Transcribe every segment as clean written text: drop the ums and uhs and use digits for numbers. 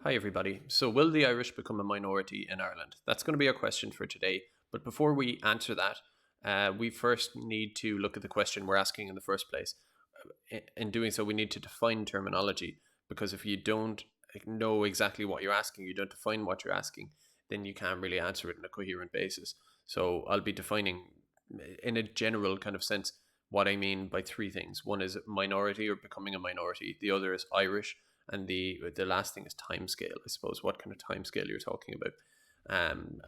Hi, everybody. So, will the Irish become a minority in Ireland? That's going to be our question for today. But before we answer that, we first need to look at the question we're asking in the first place. In doing so, we need to define terminology, because if you don't know exactly what you're asking, you don't define what you're asking, then you can't really answer it on a coherent basis. So, I'll be defining in a general kind of sense what I mean by three things. One is minority or becoming a minority, the other is Irish, and the last thing is time scale. I suppose what kind of time scale you're talking about.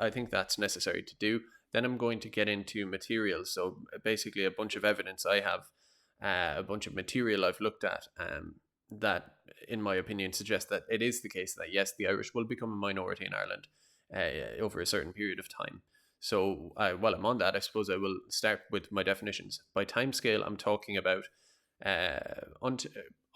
I think that's necessary to do. Then I'm going to get into materials. So basically, a bunch of evidence I have, a bunch of material I've looked at, that, in my opinion, suggests that it is the case that yes, the Irish will become a minority in Ireland over a certain period of time. So while I'm on that, I suppose I will start with my definitions. By time scale, I'm talking about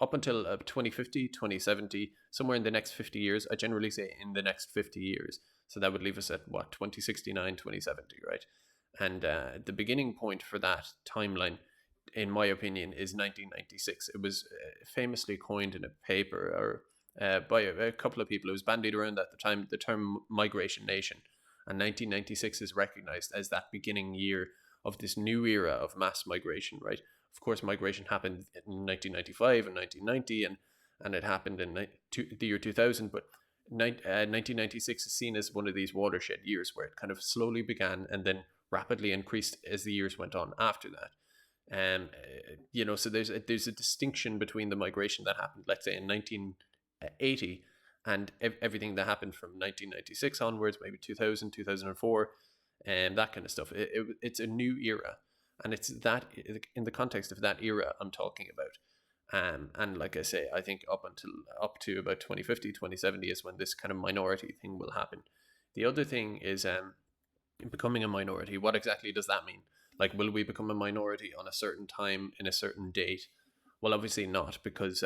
up until 2050, 2070, somewhere in the next 50 years. I generally say in the next 50 years. So that would leave us at what, 2069, 2070, right? And the beginning point for that timeline, in my opinion, is 1996. It was famously coined in a paper or by a couple of people. It was bandied around at the time, the term migration nation. And 1996 is recognized as that beginning year of this new era of mass migration, right? Of course, migration happened in 1995 and 1990, and it happened in the year 2000, but 1996 is seen as one of these watershed years where it kind of slowly began and then rapidly increased as the years went on after that. So there's a distinction between the migration that happened, let's say, in 1980 and everything that happened from 1996 onwards, maybe 2000, 2004, and that kind of stuff. It's a new era, and it's that in the context of that era I'm talking about. And like I say, I think up to about 2050, 2070 is when this kind of minority thing will happen. The other thing is becoming a minority. What exactly does that mean? Like, will we become a minority on a certain time in a certain date? Well, obviously not, because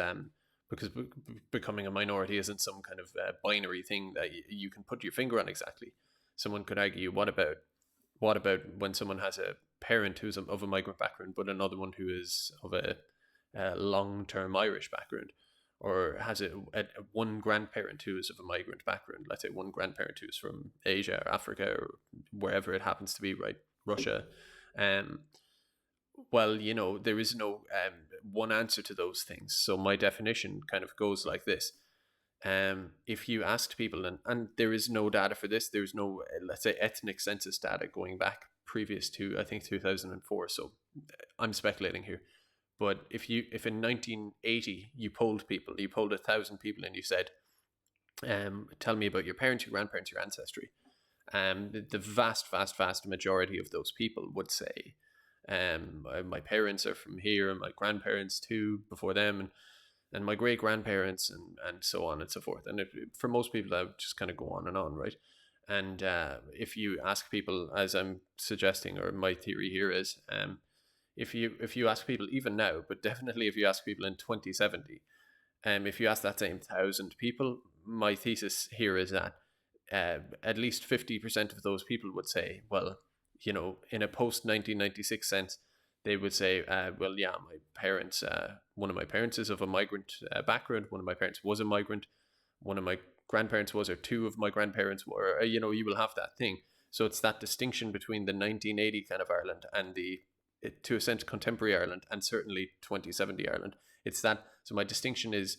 becoming a minority isn't some kind of binary thing that you can put your finger on exactly. Someone could argue, what about when someone has a parent who's of a migrant background, but another one who is of a long-term Irish background, or has one grandparent who is of a migrant background? Let's say one grandparent who's from Asia or Africa or wherever it happens to be, right? Russia. Well, there is no one answer to those things. So my definition kind of goes like this. If you asked people, and there is no data for this, there's no, let's say, ethnic census data going back previous to, I think, 2004. So I'm speculating here. But if in 1980 you polled 1,000 people, and you said, tell me about your parents, your grandparents, your ancestry, the vast majority of those people would say, my parents are from here, and my grandparents too before them, and my great grandparents, and so on and so forth. And for most people, that would just kind of go on and on, right? And if you ask people, as I'm suggesting, or my theory here is, if you ask people even now, but definitely if you ask people in 2070, if you ask that same 1,000 people, my thesis here is that at least 50% of those people would say, well, in a post-1996 sense, they would say, well, yeah, my parents, one of my parents is of a migrant background, one of my parents was a migrant, one of my grandparents was, or two of my grandparents were, you will have that thing. So it's that distinction between the 1980 kind of Ireland and to a sense, contemporary Ireland, and certainly 2070 Ireland. It's that, so my distinction is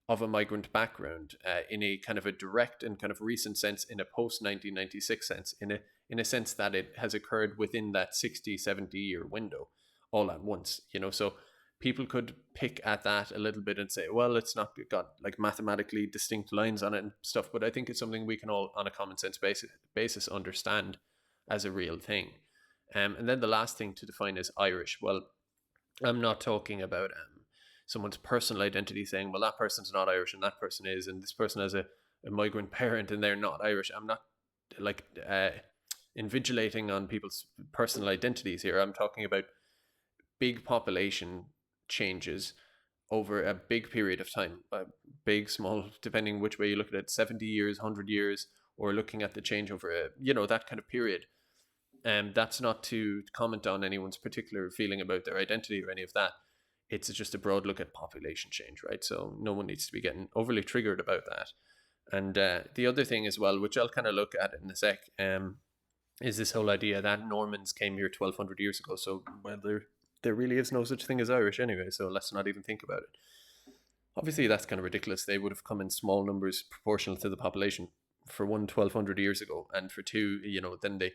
of a migrant background in a kind of a direct and kind of recent sense, in a post-1996 sense, in a sense that it has occurred within that 60, 70 year window all at once, so people could pick at that a little bit and say, well, it's not got like mathematically distinct lines on it and stuff, but I think it's something we can all, on a common sense basis understand as a real thing. And then the last thing to define is Irish. Well, I'm not talking about someone's personal identity, saying, well, that person's not Irish and that person is, and this person has a migrant parent and they're not Irish. I'm not like invigilating on people's personal identities here. I'm talking about big population changes over a big period of time, big, small, depending which way you look at it, 70 years, 100 years, or looking at the change over that kind of period. That's not to comment on anyone's particular feeling about their identity or any of that. It's just a broad look at population change, right? So no one needs to be getting overly triggered about that. And the other thing as well, which I'll kind of look at in a sec, is this whole idea that Normans came here 1200 years ago. So, well, there really is no such thing as Irish anyway, so let's not even think about it. Obviously, that's kind of ridiculous. They would have come in small numbers proportional to the population. For one, 1200 years ago, and for two, then they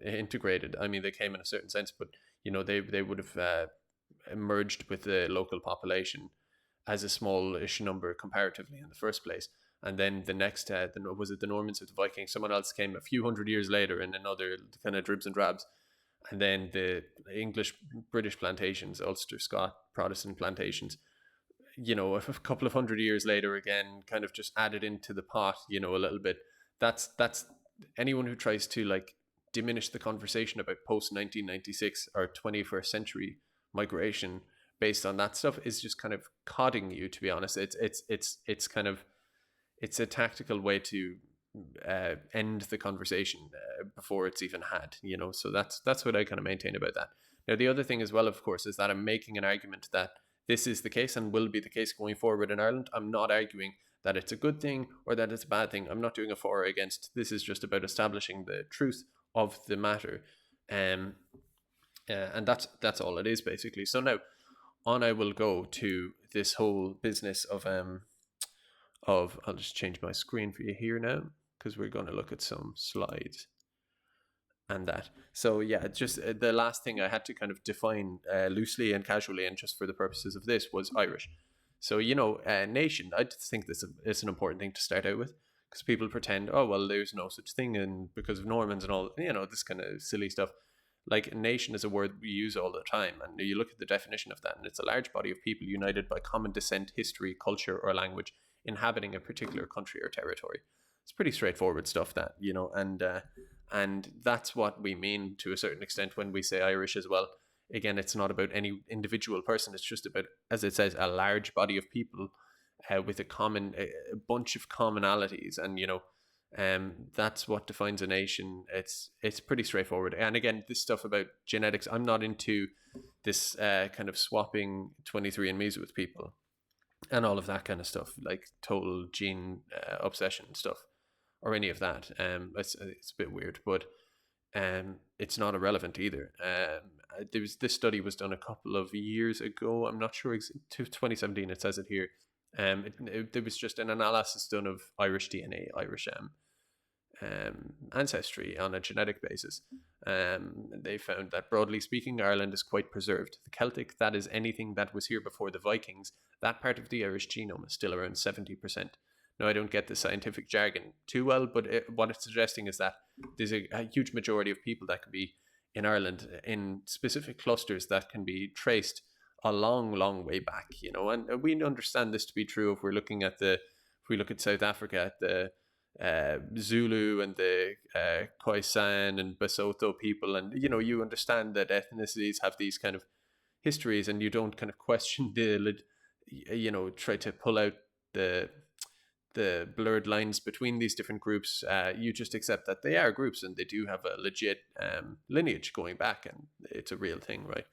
integrated. I mean, they came in a certain sense, but they would have merged with the local population as a smallish number comparatively in the first place. And then the next, was it the Normans or the Vikings? Someone else came a few hundred years later in another kind of dribs and drabs. And then the English, British plantations, Ulster, Scott, Protestant plantations, a couple of hundred years later again, kind of just added into the pot, a little bit. That's anyone who tries to like diminish the conversation about post 1996 or 21st century migration based on that stuff is just kind of codding you, to be honest. It's kind of, it's a tactical way to end the conversation before it's even had, so that's what I kind of maintain about that. Now, the other thing as well, of course, is that I'm making an argument that this is the case and will be the case going forward in Ireland. I'm not arguing that it's a good thing or that it's a bad thing. I'm not doing a for or against. This is just about establishing the truth of the matter. And that's all it is, basically. So now on I will go to this whole business of I'll just change my screen for you here now, because we're going to look at some slides and that. So yeah, just the last thing I had to kind of define loosely and casually, and just for the purposes of this, was Irish. So, nation, I think this is an important thing to start out with, because people pretend, oh, well, there's no such thing, and because of Normans and all, this kind of silly stuff. Like, nation is a word we use all the time, and you look at the definition of that, and it's a large body of people united by common descent, history, culture, or language, inhabiting a particular country or territory. It's pretty straightforward stuff, that, and that's what we mean to a certain extent when we say Irish as well. Again, it's not about any individual person. It's just about, as it says, a large body of people with a bunch of commonalities, and that's what defines a nation. It's pretty straightforward. And again, this stuff about genetics, I'm not into this kind of swapping 23andMe's with people and all of that kind of stuff, like total gene obsession stuff, or any of that. It's a bit weird, but it's not irrelevant either. This study was done a couple of years ago. I'm not sure, 2017. It says it here. There was just an analysis done of Irish DNA, Irish ancestry on a genetic basis. They found that, broadly speaking, Ireland is quite preserved. The Celtic, that is anything that was here before the Vikings, that part of the Irish genome is still around 70%. Now, I don't get the scientific jargon too well, but what it's suggesting is that there's a huge majority of people that can be in Ireland in specific clusters that can be traced a long, long way back, and we understand this to be true if we look at South Africa, at the Zulu and the Khoisan and Basotho people, and you understand that ethnicities have these kind of histories, and you don't kind of question try to pull out the blurred lines between these different groups. You just accept that they are groups and they do have a legit lineage going back, and it's a real thing, right?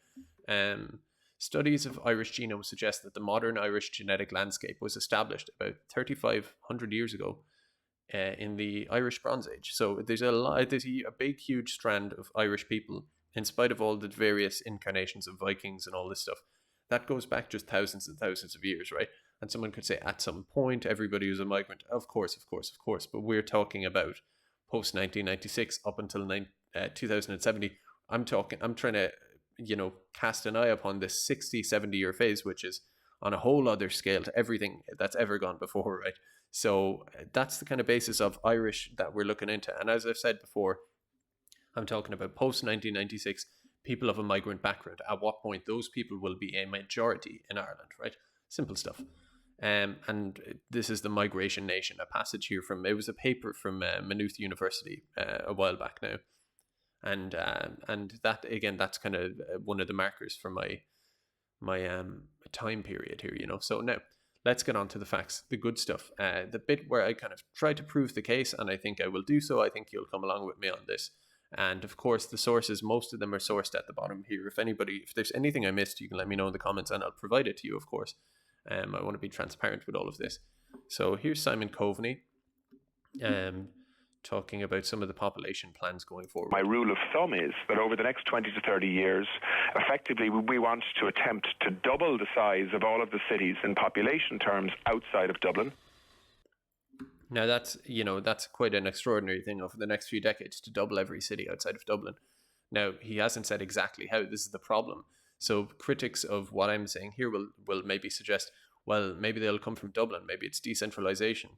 Studies of Irish genome suggest that the modern Irish genetic landscape was established about 3,500 years ago in the Irish Bronze Age. So there's a big, huge strand of Irish people, in spite of all the various incarnations of Vikings and all this stuff. That goes back just thousands and thousands of years, right? And someone could say, at some point, everybody was a migrant. Of course. But we're talking about post 1996 up until 2070. I'm trying to, cast an eye upon this 60, 70-year phase, which is on a whole other scale to everything that's ever gone before, right? So that's the kind of basis of Irish that we're looking into. And as I've said before, I'm talking about post 1996 people of a migrant background. At what point those people will be a majority in Ireland, right? Simple stuff. And this is the Migration Nation, a passage here it was a paper from Maynooth University a while back now. And that, again, that's kind of one of the markers for my time period here, So now, let's get on to the facts, the good stuff. The bit where I kind of try to prove the case, and I think I will do so. I think you'll come along with me on this. And of course, the sources, most of them are sourced at the bottom here. If there's anything I missed, you can let me know in the comments and I'll provide it to you, of course. I want to be transparent with all of this. So here's Simon Coveney. um, talking about some of the population plans going forward. My rule of thumb is that over the next 20 to 30 years, effectively, we want to attempt to double the size of all of the cities in population terms outside of Dublin. Now that's quite an extraordinary thing over the next few decades, to double every city outside of Dublin. Now he hasn't said exactly how. This is the problem. So critics of what I'm saying here will maybe suggest, well, maybe they'll come from Dublin, maybe it's decentralization,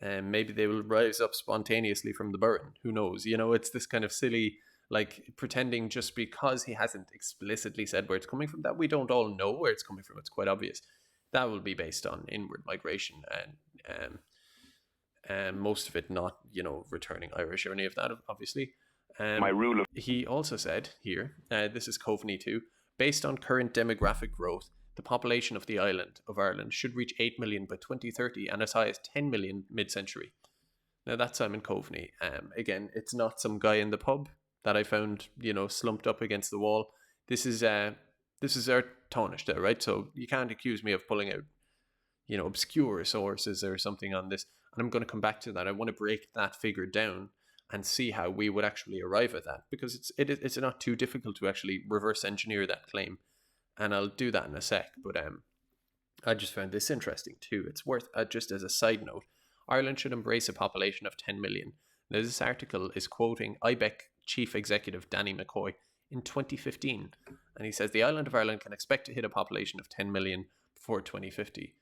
and maybe they will rise up spontaneously from the burn. Who knows? It's this kind of silly, like, pretending just because he hasn't explicitly said where it's coming from, that we don't all know where it's coming from. It's quite obvious. That will be based on inward migration, and most of it not, returning Irish or any of that, obviously. My rule of He also said here, this is Coveney too, based on current demographic growth, the population of the island of Ireland should reach 8 million by 2030 and as high as 10 million mid-century. Now that's Simon Coveney. Again, it's not some guy in the pub that I found, slumped up against the wall. This is our Taoiseach, right? So you can't accuse me of pulling out, obscure sources or something on this. And I'm going to come back to that. I want to break that figure down and see how we would actually arrive at that, because it's not too difficult to actually reverse engineer that claim, and I'll do that in a sec. But I just found this interesting too. It's worth, just as a side note, Ireland should embrace a population of 10 million. Now, this article is quoting IBEC chief executive Danny McCoy in 2015, and he says the island of Ireland can expect to hit a population of 10 million before 2050.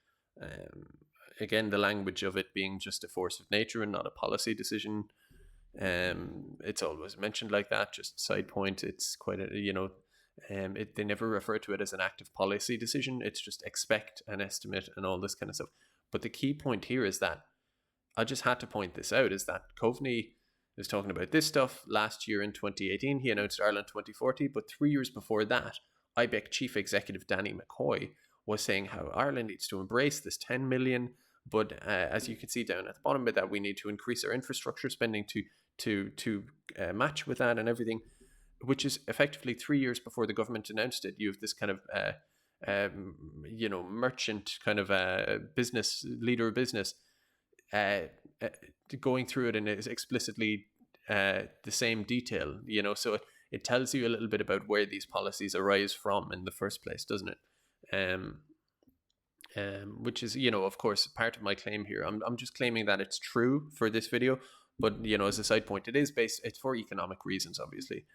Again, the language of it being just a force of nature and not a policy decision. It's always mentioned like that. Just side point. It's quite a they never refer to it as an active policy decision. It's just expect an estimate and all this kind of stuff. But the key point here is that I just had to point this out, is that Coveney is talking about this stuff last year in 2018. He announced Ireland 2040, but 3 years before that, IBEC chief executive Danny McCoy was saying how Ireland needs to embrace this 10 million. But as you can see down at the bottom of that, we need to increase our infrastructure spending to match with that and everything, which is effectively 3 years before the government announced it. You have this kind of merchant kind of business leader of business going through it in explicitly the same detail. So it tells you a little bit about where these policies arise from in the first place, doesn't it? Which is, of course, part of my claim here. I'm just claiming that it's true for this video, but as a side point, it's for economic reasons, obviously,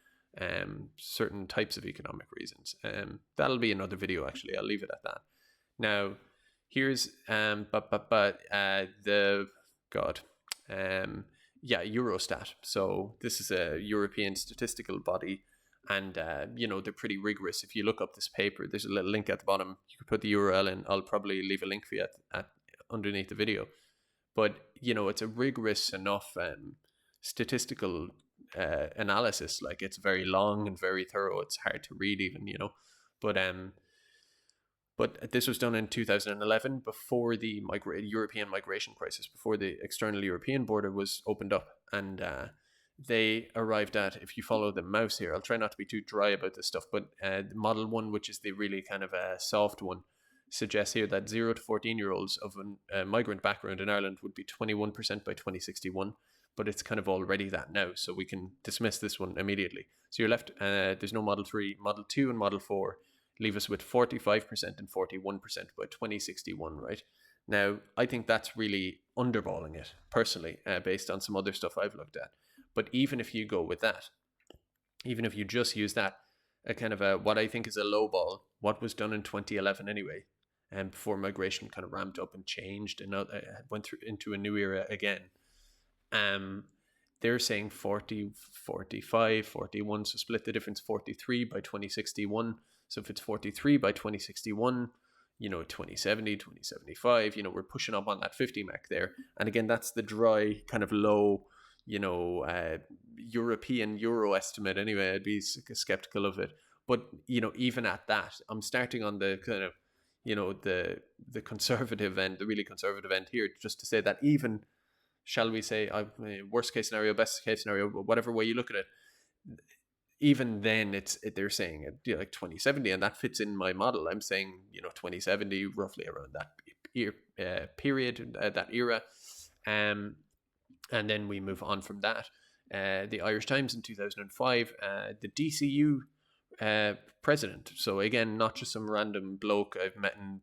certain types of economic reasons. That'll be another video, actually. I'll leave it at that. Now, here's Eurostat. So this is a European statistical body. And, they're pretty rigorous. If you look up this paper, there's a little link at the bottom. You can put the URL in. I'll probably leave a link for you at underneath the video. But, it's a rigorous enough statistical analysis. Like, it's very long and very thorough. It's hard to read even, But this was done in 2011, before the European migration crisis, before the external European border was opened up. And they arrived at, if you follow the mouse here, I'll try not to be too dry about this stuff, but model 1, which is the really kind of a soft one, suggests here that 0 to 14-year-olds of a migrant background in Ireland would be 21% by 2061, but it's kind of already that now, so we can dismiss this one immediately. So you're left, there's no Model 3, Model 2 and Model 4 leave us with 45% and 41% by 2061, right? Now, I think that's really underballing it, personally, based on some other stuff I've looked at. But even if you go with that, even if you just use that, a kind of what I think is a low ball, what was done in 2011 anyway, and before migration kind of ramped up and changed and went through into a new era again. They're saying 40, 45, 41, so split the difference, 43 by 2061. So if it's 43 by 2061, 2070, 2075, we're pushing up on that 50 mark there. And again, that's the dry kind of low, European Euro estimate anyway. I'd be skeptical of it. But, even at that, I'm starting on the kind of, the conservative end, the really conservative end here, just to say that even, shall we say, worst case scenario, best case scenario, whatever way you look at it, even then they're saying like 2070, and that fits in my model. I'm saying 2070, roughly around that period, that era. And then we move on from that. The Irish Times in 2005, the DCU president. So again, not just some random bloke I've met in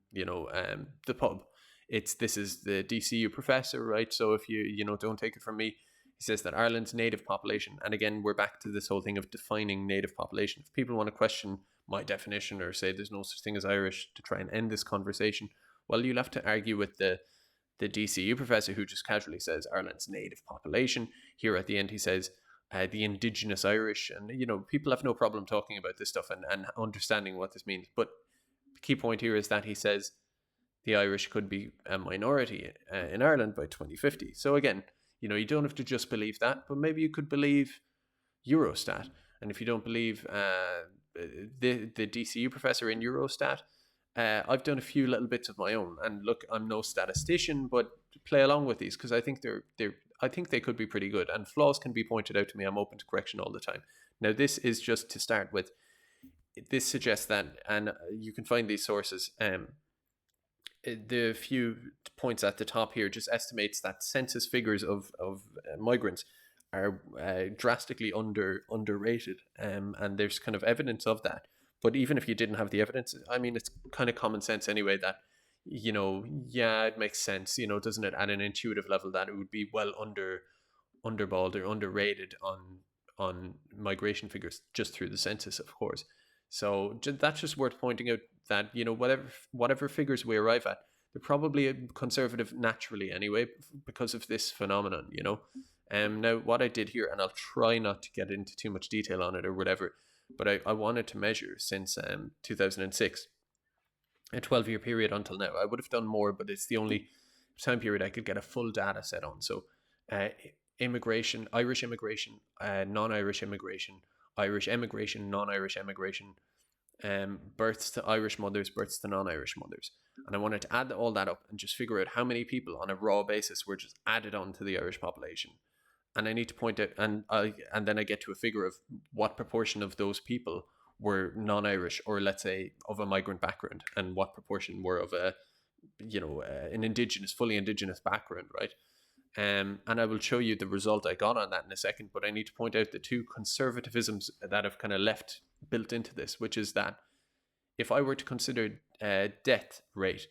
the pub. This is the DCU professor, right? So if you don't take it from me, he says that Ireland's native population, and again we're back to this whole thing of defining native population. If people want to question my definition or say there's no such thing as Irish to try and end this conversation, well, you'll have to argue with the DCU professor who just casually says Ireland's native population. Here at the end, he says the indigenous Irish. And, people have no problem talking about this stuff and understanding what this means. But the key point here is that he says the Irish could be a minority in Ireland by 2050. So again, you don't have to just believe that, but maybe you could believe Eurostat. And if you don't believe the DCU professor in Eurostat, I've done a few little bits of my own, and look, I'm no statistician, but play along with these because I think I think they could be pretty good, and flaws can be pointed out to me. I'm open to correction all the time. Now, this is just to start with. This suggests that, and you can find these sources. The few points at the top here just estimates that census figures of migrants are drastically underrated, and there's kind of evidence of that. But even if you didn't have the evidence, I mean, it's kind of common sense anyway that, yeah, it makes sense, doesn't it, at an intuitive level that it would be well underballed or underrated on migration figures just through the census, of course. So that's just worth pointing out that, whatever figures we arrive at, they're probably conservative naturally anyway because of this phenomenon, Now, what I did here, and I'll try not to get into too much detail on it or whatever, but I wanted to measure since 2006, a 12-year period until now. I would have done more, but it's the only time period I could get a full data set on. So immigration, Irish immigration, non-Irish immigration, Irish emigration, non-Irish emigration, births to Irish mothers, births to non-Irish mothers. And I wanted to add all that up and just figure out how many people on a raw basis were just added on to the Irish population. And I need to point out, and then I get to a figure of what proportion of those people were non-Irish, or let's say of a migrant background, and what proportion were of an fully indigenous background, right? And I will show you the result I got on that in a second. But I need to point out the two conservatisms that have kind of left built into this, which is that if I were to consider death rate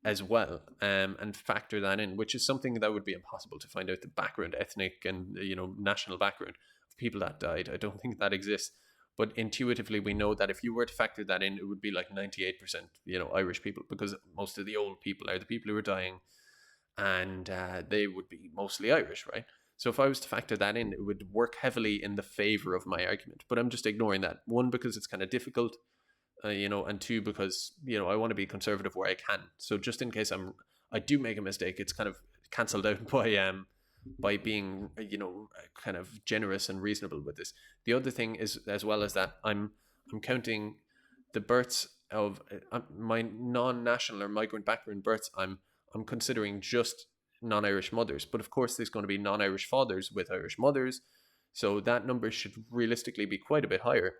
as well, and factor that in, which is something that would be impossible to find out the background, ethnic and national background of people that died. I don't think that exists, but intuitively we know that if you were to factor that in, it would be like 98% Irish people, because most of the old people are the people who are dying, and they would be mostly Irish, right? So if I was to factor that in, it would work heavily in the favor of my argument, but I'm just ignoring that. One, because it's kind of difficult, and two, because I want to be conservative where I can. So just in case I do make a mistake, it's kind of cancelled out by being kind of generous and reasonable with this. The other thing is, as well as that, I'm counting the births of my non-national or migrant background births. I'm considering just non-Irish mothers, but of course there's going to be non-Irish fathers with Irish mothers, so that number should realistically be quite a bit higher.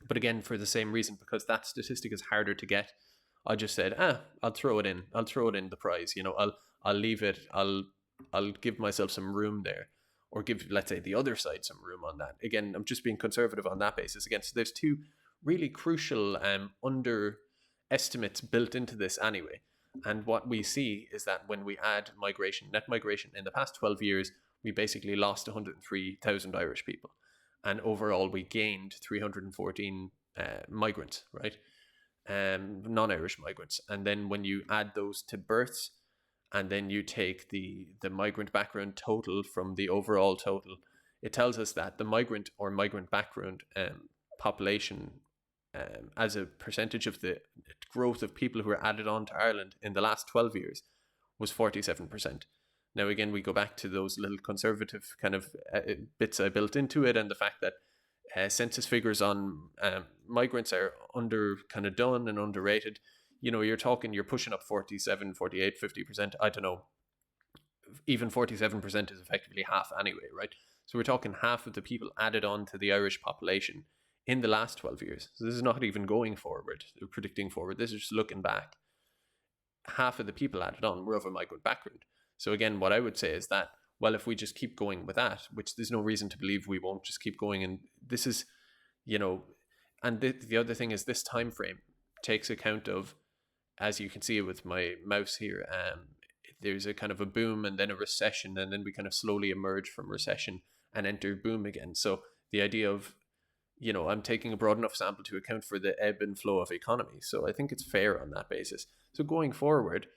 But again, for the same reason, because that statistic is harder to get, I just said, I'll throw it in. I'll throw it in the prize. I'll leave it. I'll give myself some room there, or give, let's say, the other side some room on that. Again, I'm just being conservative on that basis. Again, so there's two really crucial underestimates built into this anyway. And what we see is that when we add net migration, in the past 12 years, we basically lost 103,000 Irish people. And overall, we gained 314 migrants, right? Non-Irish migrants. And then when you add those to births, and then you take the migrant background total from the overall total, it tells us that the migrant or migrant background population, as a percentage of the growth of people who were added on to Ireland in the last 12 years, was 47%. Now, again, we go back to those little conservative kind of bits I built into it, and the fact that census figures on migrants are kind of done and underrated. You're pushing up 47, 48, 50%. I don't know. Even 47% is effectively half anyway, right? So we're talking half of the people added on to the Irish population in the last 12 years. So this is not even going forward, predicting forward. This is just looking back. Half of the people added on were of a migrant background. So again, what I would say is that well, if we just keep going with that, which there's no reason to believe we won't just keep going, and this is, you know, and the other thing is this time frame takes account of, as you can see it with my mouse here, there's a kind of a boom and then a recession, and then we kind of slowly emerge from recession and enter boom again. So the idea of, I'm taking a broad enough sample to account for the ebb and flow of economy. So I think it's fair on that basis. So going forward,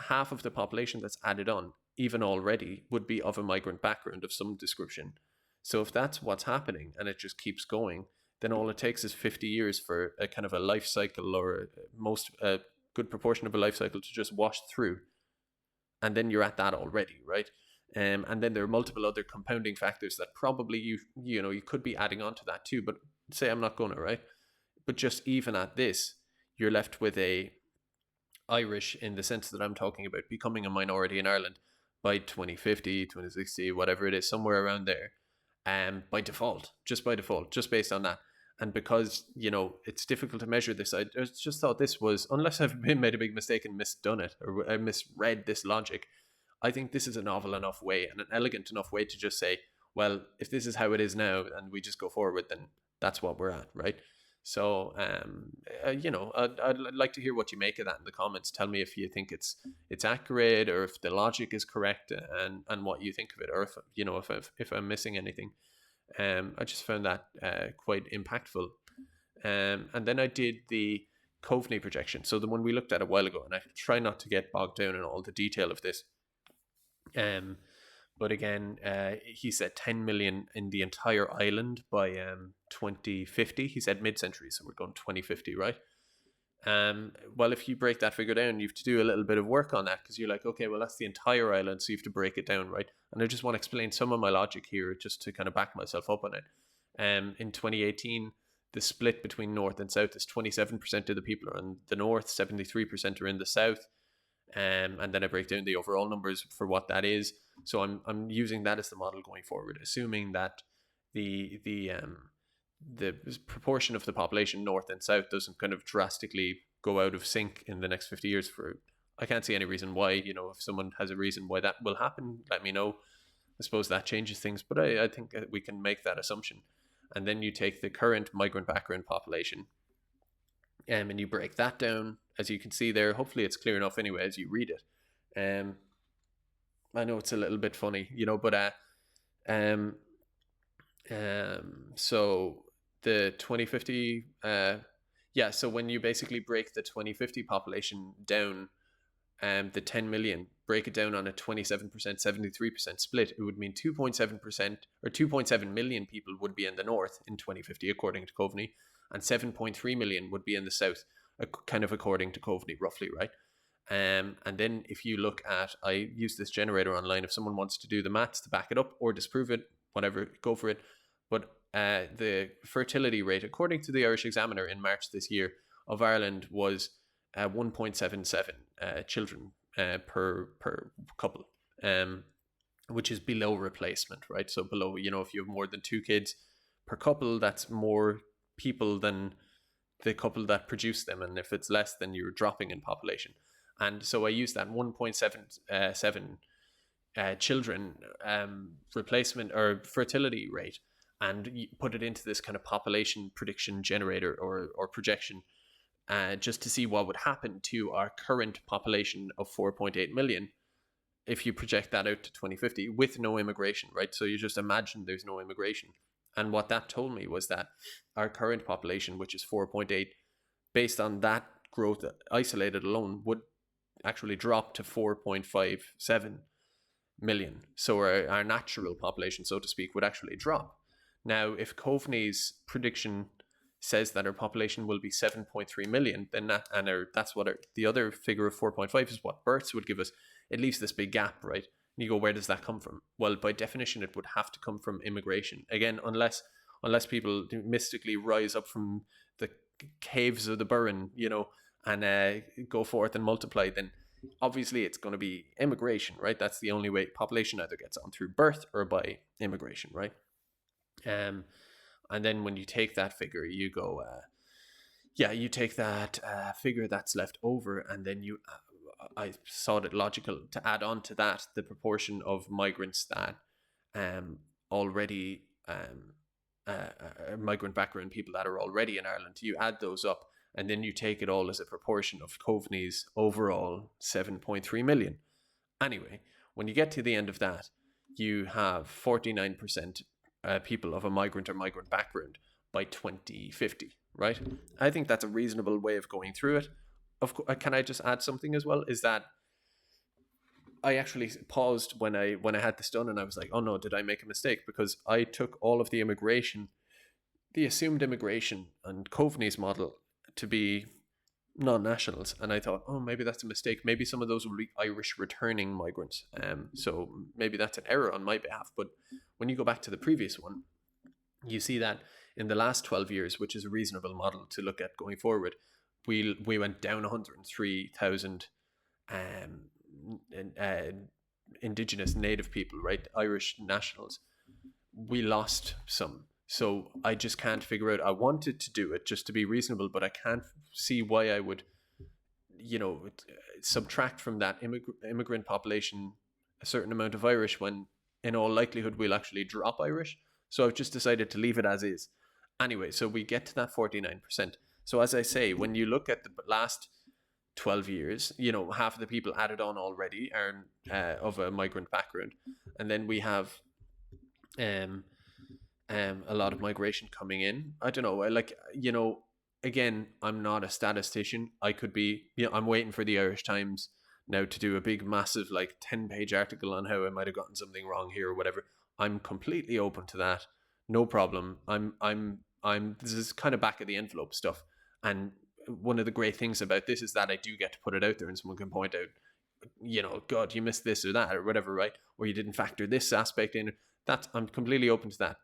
half of the population that's added on, even already, would be of a migrant background of some description. So if that's what's happening and it just keeps going, then all it takes is 50 years for a kind of a life cycle, or a good proportion of a life cycle, to just wash through. And then you're at that already, right? And then there are multiple other compounding factors that probably you could be adding on to that too. But say I'm not gonna, right? But just even at this, you're left with a Irish, in the sense that I'm talking about, becoming a minority in Ireland by 2050, 2060, whatever it is, somewhere around there, by default, just based on that. And because, it's difficult to measure this, I just thought this was, unless I've made a big mistake and misdone it, or I misread this logic, I think this is a novel enough way and an elegant enough way to just say, well, if this is how it is now and we just go forward, then that's what we're at, right? So, I'd like to hear what you make of that in the comments. Tell me if you think it's accurate, or if the logic is correct, and what you think of it, or if I'm missing anything. I just found that quite impactful. And then I did the Coveney projection, so the one we looked at a while ago, and I try not to get bogged down in all the detail of this. But again, he said 10 million in the entire island by 2050. He said mid-century, so we're going 2050, right? Well, if you break that figure down, you have to do a little bit of work on that, because you're like, okay, well, that's the entire island, so you have to break it down, right? And I just want to explain some of my logic here, just to kind of back myself up on it. In 2018, the split between north and south is 27% of the people are in the north, 73% are in the south. And then I break down the overall numbers for what that is. So I'm using that as the model going forward, assuming that the proportion of the population north and south doesn't kind of drastically go out of sync in the next 50 years. I can't see any reason why. If someone has a reason why that will happen, let me know. I suppose that changes things, but I think we can make that assumption. And then you take the current migrant background population, and you break that down, as you can see there. Hopefully it's clear enough anyway as you read it. I know it's a little bit funny, but so the 2050, so when you basically break the 2050 population down, the 10 million, break it down on a 27%, 73% split, it would mean 2.7% or 2.7 million people would be in the north in 2050, according to Coveney, and 7.3 million would be in the south, kind of according to Coveney, roughly, right? And then if you look at, I use this generator online, if someone wants to do the maths to back it up or disprove it, whatever, go for it. But the fertility rate, according to the Irish Examiner in March this year, of Ireland was 1.77 children per couple, which is below replacement, right? So below, if you have more than 2 kids per couple, that's more people than the couple that produce them. And if it's less, then you're dropping in population. And so I use that 1.77 children replacement or fertility rate, and put it into this kind of population prediction generator or projection, just to see what would happen to our current population of 4.8 million if you project that out to 2050 with no immigration, right? So you just imagine there's no immigration. And what that told me was that our current population, which is 4.8, based on that growth isolated alone, would actually drop to 4.57 million. So our natural population, so to speak, would actually drop. Now, if Coveney's prediction says that our population will be 7.3 million, then that's what the other figure of 4.5 is what births would give us. It leaves this big gap, right? And you go, where does that come from? Well, by definition, it would have to come from immigration. Again, unless people mystically rise up from the caves of the Burren, and go forth and multiply, then obviously it's going to be immigration, right? That's the only way population either gets on, through birth or by immigration, right? And then when you take that figure, you go, you take that figure that's left over, and then you I thought it logical to add on to that the proportion of migrants that already migrant background people that are already in Ireland. You add those up, and then you take it all as a proportion of Coveney's overall 7.3 million. Anyway, when you get to the end of that, you have 49% people of a migrant or migrant background by 2050, right? I think that's a reasonable way of going through it. Of course, can I just add something as well? Is that I actually paused when I had this done, and I was like, oh no, did I make a mistake? Because I took all of the immigration, the assumed immigration and Coveney's model to be non-nationals, and I thought, oh, maybe that's a mistake. Maybe some of those will be Irish returning migrants. So maybe that's an error on my behalf. But when you go back to the previous one, you see that in the last 12 years, which is a reasonable model to look at going forward, we went down 103,000 Indigenous native people, right? Irish nationals. We lost some. So I just can't figure out. I wanted to do it just to be reasonable, but I can't see why I would, subtract from that immigrant population a certain amount of Irish when, in all likelihood, we'll actually drop Irish. So I've just decided to leave it as is. Anyway, so we get to that 49%. So as I say, when you look at the last 12 years, half of the people added on already are of a migrant background. And then we have a lot of migration coming in. I don't know, again, I'm not a statistician. I could be, I'm waiting for the Irish Times now to do a big, massive, 10-page article on how I might have gotten something wrong here or whatever. I'm completely open to that. No problem. This is kind of back of the envelope stuff. And one of the great things about this is that I do get to put it out there and someone can point out, God, you missed this or that or whatever, right? Or you didn't factor this aspect in. I'm completely open to that.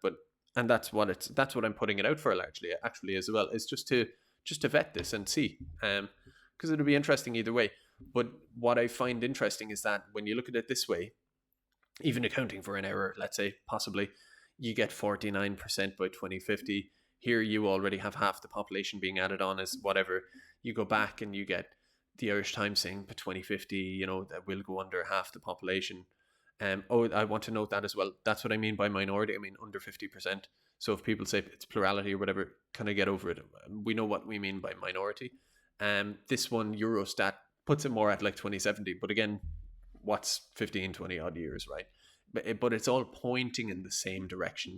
And that's what I'm putting it out for largely, actually, as well, is just to vet this and see, because it'll be interesting either way. But what I find interesting is that when you look at it this way, even accounting for an error, let's say possibly, you get 49% by 2050. Here you already have half the population being added on as whatever. You go back and you get the Irish Times saying by 2050, that we'll go under half the population. I want to note that as well. That's what I mean by minority. I mean under 50%. So if people say it's plurality or whatever, kind of get over it. We know what we mean by minority. This one, Eurostat, puts it more at 2070. But again, what's 15, 20 odd years, right? But it's all pointing in the same direction,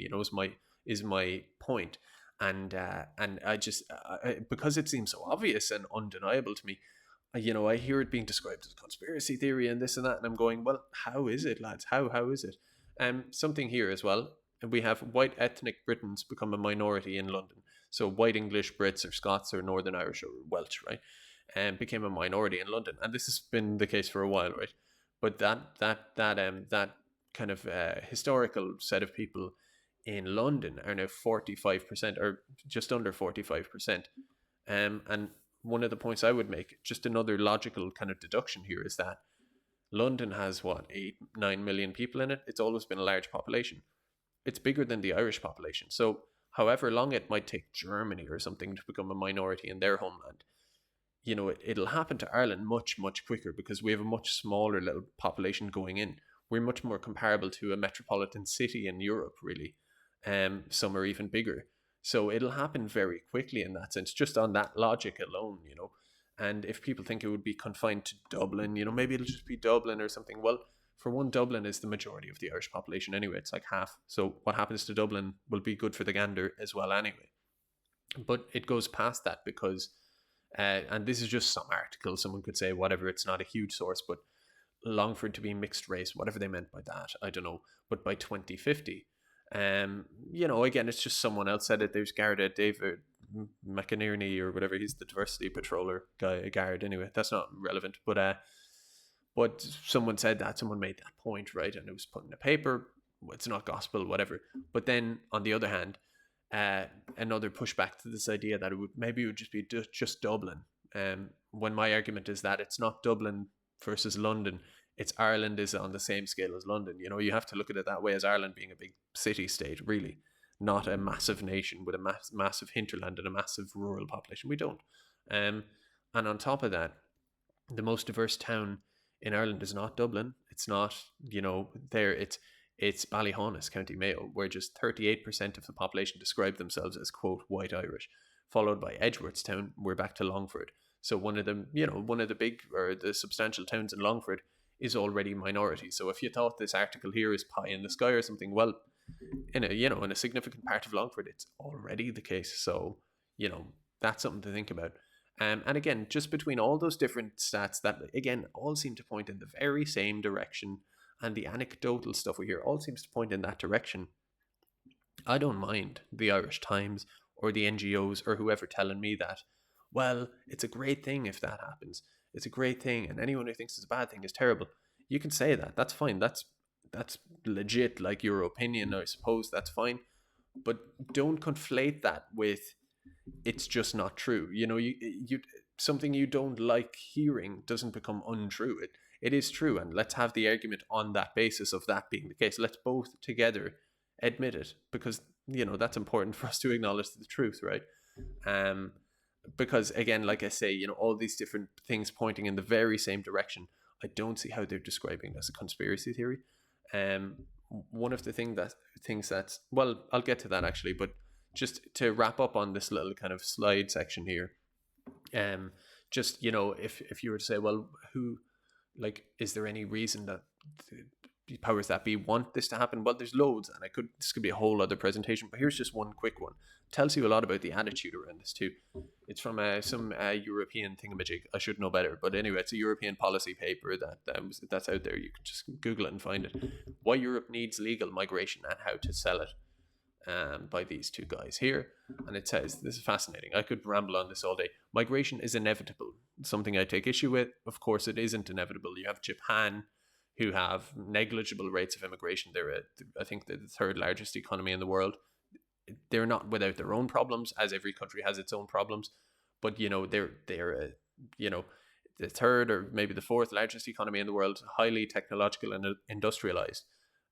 is my point. And I just, because it seems so obvious and undeniable to me, I hear it being described as a conspiracy theory and this and that, and I'm going, well, how is it, lads? How is it? Something here as well. We have white ethnic Britons become a minority in London. So white English, Brits, or Scots, or Northern Irish, or Welsh, right, became a minority in London, and this has been the case for a while, right? But that kind of historical set of people in London are now 45%, or just under 45%, and one of the points I would make, just another logical kind of deduction here, is that London has 8-9 million people in it. It's always been a large population. It's bigger than the Irish population. So however long it might take Germany or something to become a minority in their homeland, it'll happen to Ireland much, much quicker because we have a much smaller little population going in. We're much more comparable to a metropolitan city in Europe, really. Some are even bigger. So it'll happen very quickly in that sense, just on that logic alone, And if people think it would be confined to Dublin, maybe it'll just be Dublin or something. Well, for one, Dublin is the majority of the Irish population anyway. It's like half. So what happens to Dublin will be good for the gander as well anyway. But it goes past that because, and this is just some article, someone could say whatever, it's not a huge source, but Longford to be mixed race, whatever they meant by that, I don't know. But by 2050, again, it's just someone else said it. There's Garda David McInerney or whatever. He's the diversity patroller guy, Garda. Anyway, that's not relevant. But someone said that. Someone made that point, right? And it was put in a paper. It's not gospel, whatever. But then, on the other hand, another pushback to this idea that it would just be just Dublin. When my argument is that it's not Dublin versus London. It's Ireland is on the same scale as London. You have to look at it that way, as Ireland being a big city state, really, not a massive nation with a massive hinterland and a massive rural population. We don't. And on top of that, The most diverse town in Ireland is not Dublin. It's not, there. It's Ballyhonus, County Mayo, where just 38% of the population describe themselves as quote white Irish, followed by Edgeworthstown. We're back to Longford. So one of the big or the substantial towns in Longford is already minority. So if you thought this article here is pie in the sky or something, well, in a significant part of Longford, it's already the case. So you know that's something to think about. And again, just between all those different stats that again all seem to point in the very same direction, and the anecdotal stuff we hear all seems to point in that direction. I don't mind the Irish Times or the NGOs or whoever telling me that, well, it's a great thing if that happens. It's a great thing, and anyone who thinks it's a bad thing is terrible. You can say that. That's fine. That's legit, like your opinion, I suppose. That's fine. But don't conflate that with it's just not true. You something you don't like hearing doesn't become untrue. It is true, and let's have the argument on that basis of that being the case. Let's both together admit it, because that's important for us to acknowledge the truth, right? Um, because again, like I say, all these different things pointing in the very same direction. I don't see how they're describing it as a conspiracy theory. Um, One of the things that's, well, I'll get to that actually, but just to wrap up on this little kind of slide section here, um, just if you were to say, well, who, like, is there any reason that the powers that be want this to happen? Well, there's loads, and this could be a whole other presentation, but here's just one quick one. Tells you a lot about the attitude around this too. It's from some European thingamajig. I should know better, but anyway, it's a European policy paper that's out there. You can just Google it and find it. Why Europe needs legal migration and how to sell it, by these two guys here. And it says, this is fascinating. I could ramble on this all day. Migration is inevitable. Something I take issue with. Of course, it isn't inevitable. You have Japan, who have negligible rates of immigration. I think they're the third largest economy in the world. They're not without their own problems, as every country has its own problems. But they're the third or maybe the fourth largest economy in the world, highly technological and industrialized,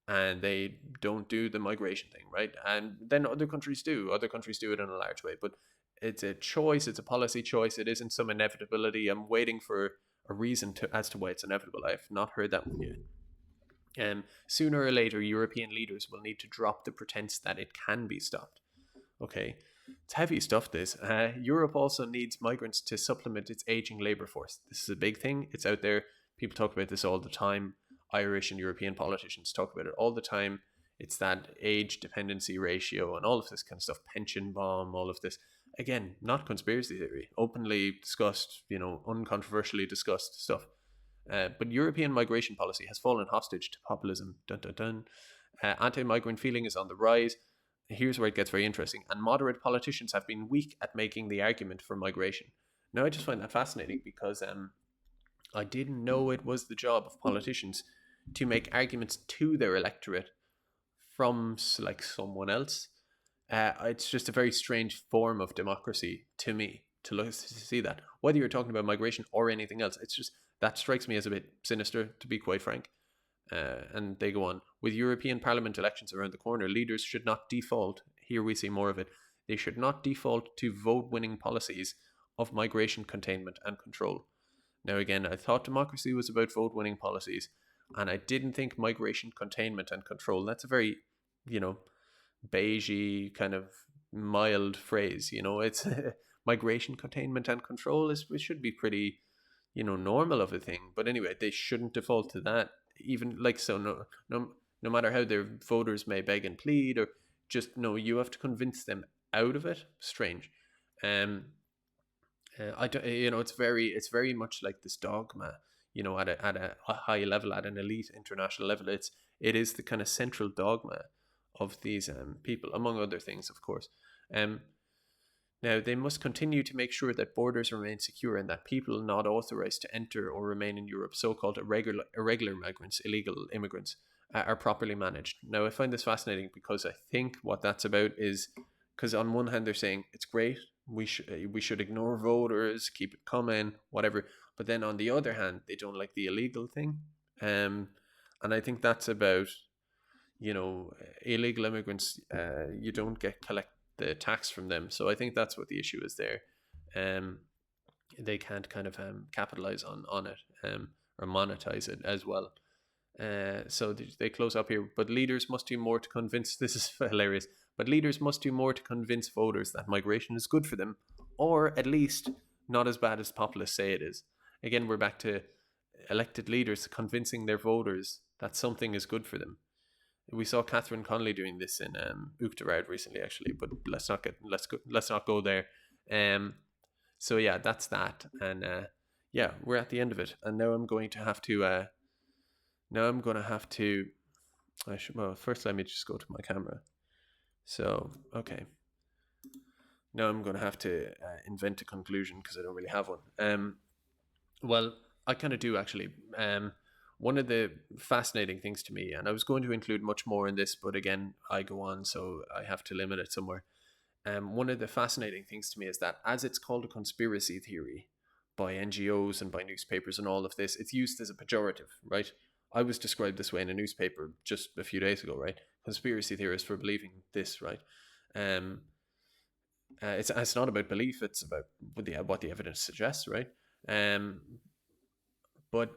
and they don't do the migration thing, right? And then other countries do. Other countries do it in a large way, but it's a choice. It's a policy choice. It isn't some inevitability. I'm waiting for a reason as to why it's inevitable. I've not heard that one yet. Sooner or later, European leaders will need to drop the pretense that it can be stopped. Okay, it's heavy stuff, this. Europe also needs migrants to supplement its aging labour force. This is a big thing. It's out there. People talk about this all the time. Irish and European politicians talk about it all the time. It's that age dependency ratio and all of this kind of stuff, pension bomb, all of this. Again, not conspiracy theory, openly discussed, uncontroversially discussed stuff. But European migration policy has fallen hostage to populism. Dun, dun, dun. Anti-migrant feeling is on the rise. Here's where it gets very interesting. And moderate politicians have been weak at making the argument for migration. Now, I just find that fascinating because I didn't know it was the job of politicians to make arguments to their electorate from like someone else. It's just a very strange form of democracy to me to see that. Whether you're talking about migration or anything else, it's just that strikes me as a bit sinister, to be quite frank. And they go on, with European Parliament elections around the corner, leaders should not default. Here we see more of it. They should not default to vote-winning policies of migration containment and control. Now, again, I thought democracy was about vote-winning policies, and I didn't think migration containment and control. That's a very, beigey kind of mild phrase. It's migration containment and control it should be pretty, normal of a thing. But anyway, they shouldn't default to that. Even like so, no matter how their voters may beg and plead, or just no, you have to convince them out of it. Strange. I don't, it's very much like this dogma, at a high level, at an elite international level. It is the kind of central dogma of these people, among other things, of course. Now, they must continue to make sure that borders remain secure and that people not authorized to enter or remain in Europe, so-called irregular migrants, illegal immigrants, are properly managed. Now, I find this fascinating because I think what that's about is, because on one hand they're saying it's great, we should ignore voters, keep it coming, whatever. But then on the other hand, they don't like the illegal thing, and I think that's about, illegal immigrants. You don't collect the tax from them, so I think that's what the issue is there. they can't kind of capitalize on it, or monetize it as well. So they close up here. But leaders must do more to convince. This is hilarious. But leaders must do more to convince voters that migration is good for them, or at least not as bad as populists say it is. Again, we're back to elected leaders convincing their voters that something is good for them. We saw Catherine Connolly doing this in Uachtarard recently, actually. But let's not go there. Um, so yeah, that's that, and yeah, we're at the end of it, and now I'm going to have to. Now I'm going to have to. Well, first let me just go to my camera. So okay, now I'm going to have to invent a conclusion because I don't really have one. Well, I kind of do actually. One of the fascinating things to me, and I was going to include much more in this, but again, I go on, so I have to limit it somewhere. One of the fascinating things to me is that as it's called a conspiracy theory by NGOs and by newspapers and all of this, it's used as a pejorative, right? I was described this way in a newspaper just a few days ago, right? Conspiracy theorists for believing this, right? Um, it's not about belief; it's about what the evidence suggests, right? Um, but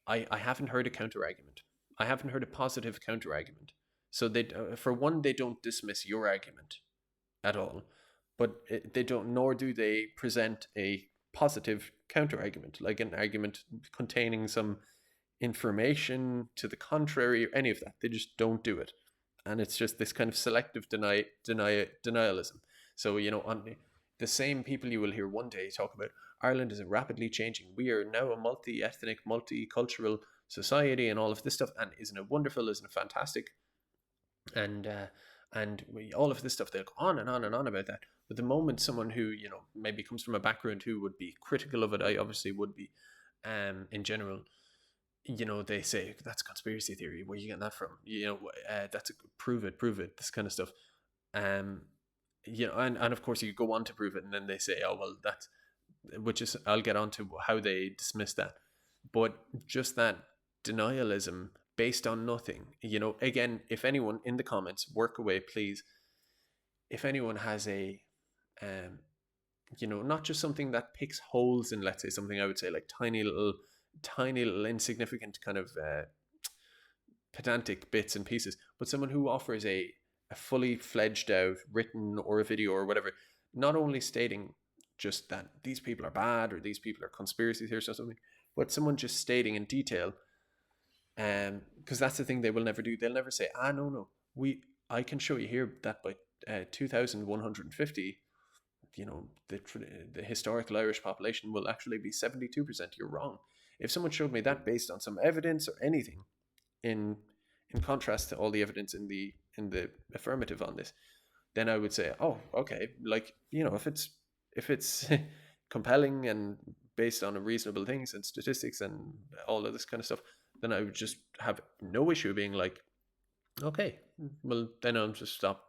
I haven't heard a counter argument. I haven't heard a positive counter argument. So they, for one, they don't dismiss your argument at all, but they don't, nor do they present a positive counter argument, like an argument containing some information to the contrary or any of that. They just don't do it, and it's just this kind of selective denialism. So on the same people you will hear one day talk about Ireland is rapidly changing. We are now a multi-ethnic, multicultural society, and all of this stuff. And isn't it wonderful? Isn't it fantastic? And all of this stuff, they'll go on and on and on about that. But the moment someone who maybe comes from a background who would be critical of it, I obviously would be, in general, they say that's conspiracy theory. Where are you getting that from? That's prove it, this kind of stuff. um and of course you go on to prove it, and then they say, oh well, that's, which is, I'll get on to how they dismiss that. But just that denialism based on nothing. Again, if anyone in the comments, work away please, if anyone has a um not just something that picks holes in, let's say, something, I would say, like tiny little insignificant kind of pedantic bits and pieces, but someone who offers a fully fledged out written or a video or whatever, not only stating just that these people are bad or these people are conspiracy theorists or something, but someone just stating in detail, because that's the thing they will never do. They'll never say, no, no, I can show you here that by 2150, the historical Irish population will actually be 72%. You're wrong. If someone showed me that based on some evidence or anything, in contrast to all the evidence in the affirmative on this, then I would say, oh, okay, like, if it's compelling and based on reasonable things and statistics and all of this kind of stuff, then I would just have no issue being like, okay, well, then I'll just stop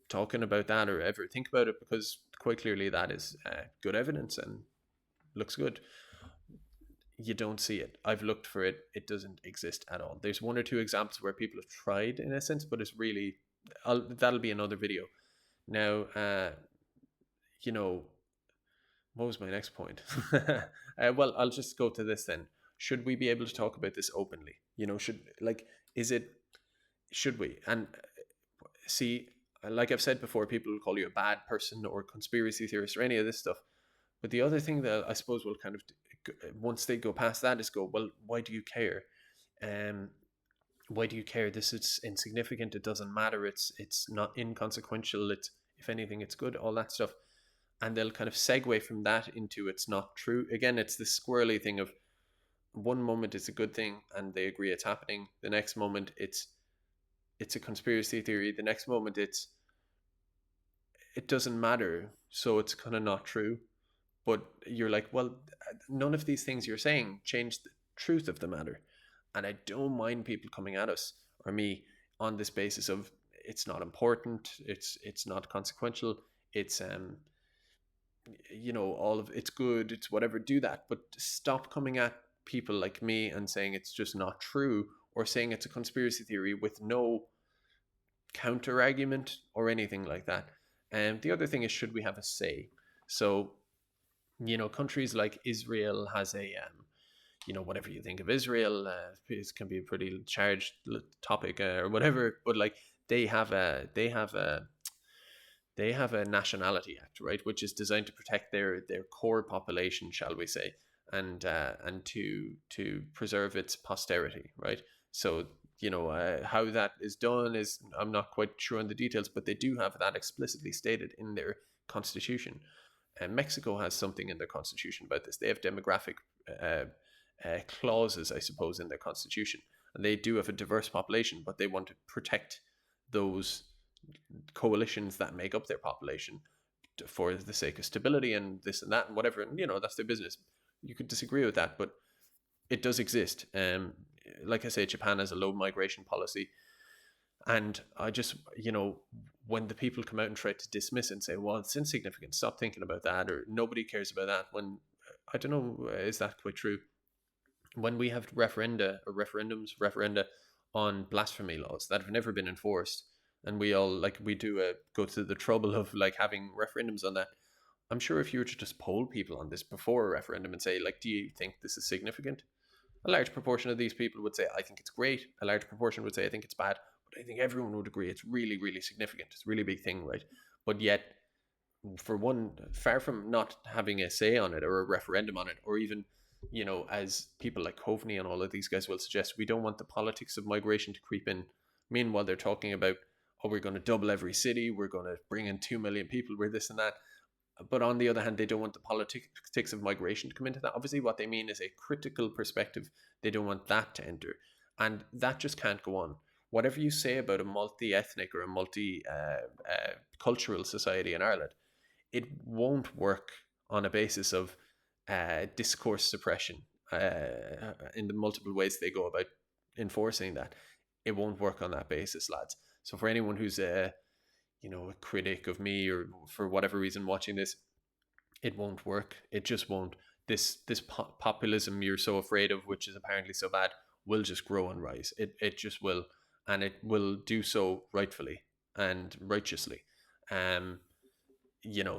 talking about that or ever think about it, because quite clearly that is good evidence and looks good. You don't see it. I've looked for it. It doesn't exist at all. There's one or two examples where people have tried in a sense, but it's really, that'll be another video. Now, you know, what was my next point? Well, I'll just go to this then. Should we be able to talk about this openly? Is it, should we? And see, like I've said before, people will call you a bad person or conspiracy theorist or any of this stuff. But the other thing that I suppose will kind of, once they go past that, is go, well, why do you care? Um, why do you care? This is insignificant. It doesn't matter. It's not inconsequential. It's, if anything, it's good. All that stuff, and they'll kind of segue from that into it's not true. Again, it's this squirrely thing of one moment it's a good thing and they agree it's happening. The next moment it's a conspiracy theory. The next moment it doesn't matter, so it's kind of not true. But you're like, well, none of these things you're saying change the truth of the matter. And I don't mind people coming at us or me on this basis of it's not important, it's not consequential, it's all of it's good, it's whatever. Do that, but stop coming at people like me and saying it's just not true, or saying it's a conspiracy theory with no counter argument or anything like that. And the other thing is, should we have a say? So countries like Israel has a whatever you think of Israel, it can be a pretty charged topic or whatever, but like they have a they have a they have a nationality act, right, which is designed to protect their core population, shall we say, and to preserve its posterity, right? So how that is done is, I'm not quite sure on the details, but they do have that explicitly stated in their constitution. And Mexico has something in their constitution about this. They have demographic uh, clauses, I suppose, in their constitution, and they do have a diverse population, but they want to protect those coalitions that make up their population for the sake of stability and this and that and whatever. And that's their business. You could disagree with that, but it does exist. Like I say, Japan has a low migration policy, and I just when the people come out and try to dismiss it and say, well, it's insignificant, stop thinking about that, or nobody cares about that, when I don't know, is that quite true? When we have referenda on blasphemy laws that have never been enforced, and we all we do go to the trouble of having referendums on that. I'm sure if you were to just poll people on this before a referendum and say, do you think this is significant? A large proportion of these people would say, I think it's great. A large proportion would say, I think it's bad. But I think everyone would agree it's really, really significant. It's a really big thing, right? But yet, for one, far from not having a say on it or a referendum on it, or even, as people like Coveney and all of these guys will suggest, we don't want the politics of migration to creep in. Meanwhile, they're talking about, oh, we're going to double every city, we're going to bring in 2 million people, we're this and that. But on the other hand, they don't want the politics of migration to come into that. Obviously, what they mean is a critical perspective. They don't want that to enter. And that just can't go on. Whatever you say about a multi-ethnic or a multi-cultural society in Ireland, it won't work on a basis of discourse suppression in the multiple ways they go about enforcing that. It won't work on that basis, lads. So for anyone who's a critic of me, or for whatever reason watching this, it won't work. It just won't. This populism you're so afraid of, which is apparently so bad, will just grow and rise. It just will, and it will do so rightfully and righteously. Um,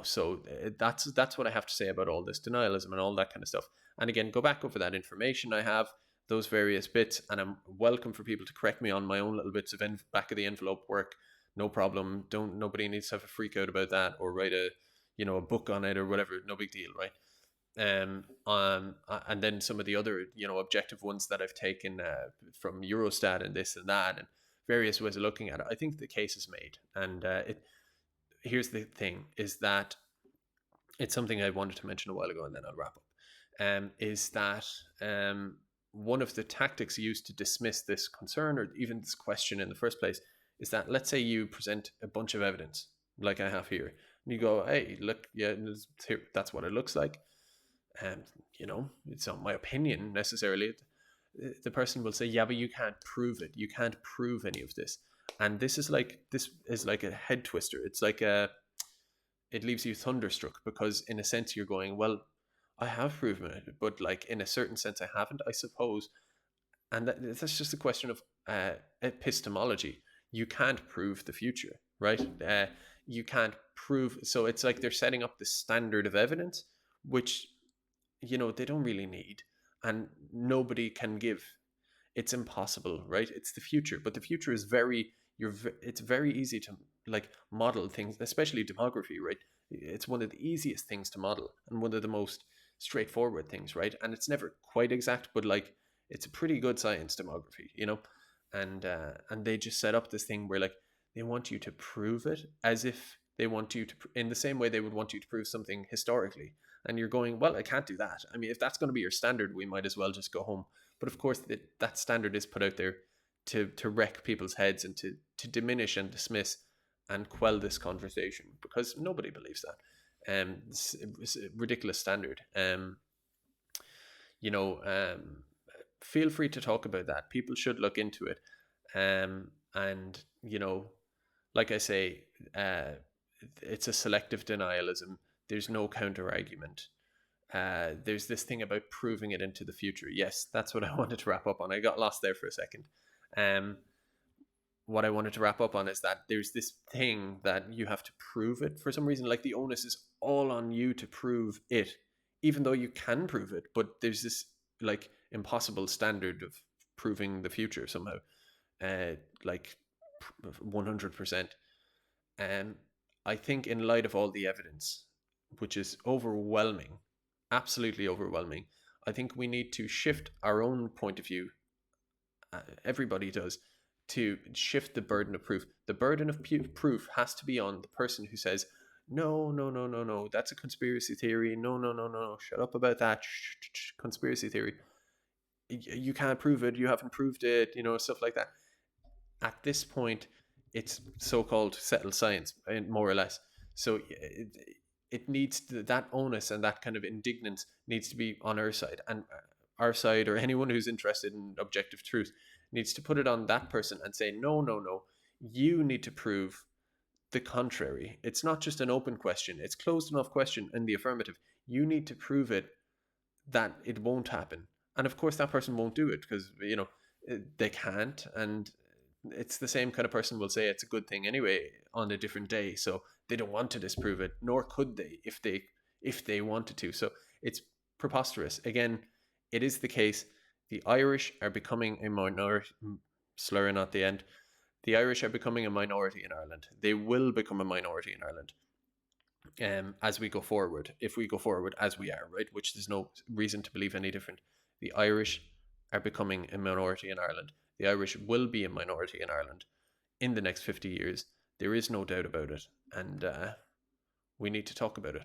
so that's what I have to say about all this denialism and all that kind of stuff. And again, go back over that information I have, those various bits, and I'm welcome for people to correct me on my own little bits of back of the envelope work. No problem. Nobody needs to have a freak out about that or write a book on it or whatever. No big deal, right? And then some of the other objective ones that I've taken from Eurostat and this and that and various ways of looking at it. I think the case is made, and here's the thing: is that it's something I wanted to mention a while ago, and then I'll wrap up. Is that one of the tactics used to dismiss this concern or even this question in the first place is that, let's say you present a bunch of evidence like I have here, and you go, hey, look, yeah, that's what it looks like. And, it's not my opinion necessarily. The person will say, yeah, but you can't prove it. You can't prove any of this. And this is like a head twister. It's like it leaves you thunderstruck, because in a sense you're going, well, I have proven it, but in a certain sense I haven't, I suppose. And that's just a question of epistemology. You can't prove the future, right? You can't prove. So it's like they're setting up the standard of evidence, which they don't really need, and nobody can give. It's impossible, right? It's the future, but the future is it's very easy to model things, especially demography, right? It's one of the easiest things to model and one of the most straightforward things, right? And it's never quite exact, but it's a pretty good science, demography, and they just set up this thing where they want you to prove it as if they want you to, in the same way they would want you to prove something historically. And you're going, well, I can't do that. I mean, if that's going to be your standard, we might as well just go home. But of course, that standard is put out there to wreck people's heads and to diminish and dismiss and quell this conversation, because nobody believes that. It's a ridiculous standard. Feel free to talk about that. People should look into it. And like I say, it's a selective denialism. There's no counter argument. There's this thing about proving it into the future. Yes, that's what I wanted to wrap up on. I got lost there for a second. What I wanted to wrap up on is that there's this thing that you have to prove it for some reason. The onus is all on you to prove it even though you can prove it, but there's this like impossible standard of proving the future somehow, like 100%. And I think, in light of all the evidence, which is overwhelming, absolutely overwhelming, I think we need to shift our own point of view. Everybody does, to shift the burden of proof. The burden of proof has to be on the person who says, no, no, no, no, no, that's a conspiracy theory. No, no, no, no, shut up about that. Conspiracy theory. You can't prove it. You haven't proved it. Stuff like that. At this point, it's so-called settled science, more or less. So it needs that onus and that kind of indignance needs to be on our side, and our side, or anyone who's interested in objective truth, needs to put it on that person and say, no, no, no, you need to prove the contrary. It's not just an open question, it's closed enough question in the affirmative. You need to prove it, that it won't happen. And of course, that person won't do it because, they can't. And it's the same kind of person will say it's a good thing anyway on a different day. So they don't want to disprove it, nor could they if they wanted to. So it's preposterous. Again, it is the case. The Irish are becoming a minority, slurring at the end. The Irish are becoming a minority in Ireland. They will become a minority in Ireland, as we go forward, if we go forward as we are, right? Which there's no reason to believe any different. The Irish are becoming a minority in Ireland. The Irish will be a minority in Ireland in the next 50 years. There is no doubt about it. And we need to talk about it.